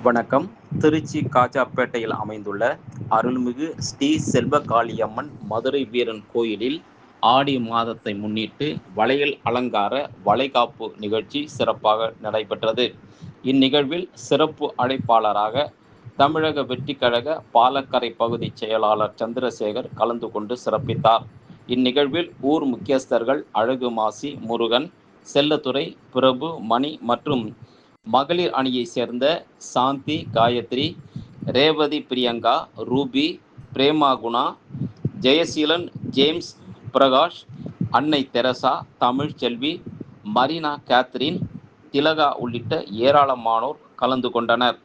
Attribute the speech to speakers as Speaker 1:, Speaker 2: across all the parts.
Speaker 1: வணக்கம். திருச்சி காஜாப்பேட்டையில் அமைந்துள்ள அருள்மிகு ஸ்ரீ செல்வகாளியம்மன் மதுரை வீரன் கோயிலில் ஆடி மாதத்தை முன்னிட்டு வளையல் அலங்கார வளைகாப்பு நிகழ்ச்சி சிறப்பாக நடைபெற்றது. இந்நிகழ்வில் சிறப்பு அழைப்பாளராக தமிழக வெற்றிக் கழக பாலக்கரை பகுதி செயலாளர் சந்திரசேகர் கலந்து கொண்டு சிறப்பித்தார். இந்நிகழ்வில் ஊர் முக்கியஸ்தர்கள் அழகுமாசி, முருகன், செல்லத்துரை, பிரபு, மணி மற்றும் மகளிர் அணியைச் சேர்ந்த சாந்தி, காயத்ரி, ரேவதி, பிரியங்கா, ரூபி, பிரேமா, குணா, ஜெயசீலன், ஜேம்ஸ், பிரகாஷ், அன்னை தெரசா, தமிழ் செல்வி, மரீனா, கேத்ரின், திலகா உள்ளிட்ட ஏராளமானோர் கலந்து கொண்டனர்.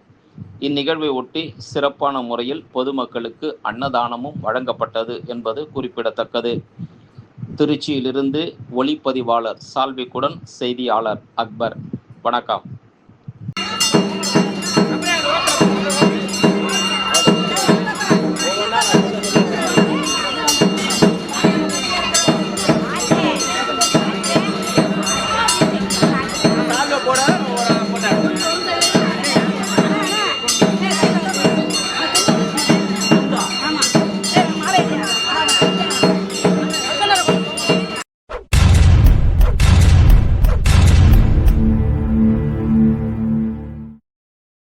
Speaker 1: இந்நிகழ்வை ஒட்டி சிறப்பான முறையில் பொதுமக்களுக்கு அன்னதானமும் வழங்கப்பட்டது என்பது குறிப்பிடத்தக்கது. திருச்சியிலிருந்து ஒளிப்பதிவாளர் சால்விக்குடன் செய்தியாளர் அக்பர். வணக்கம்.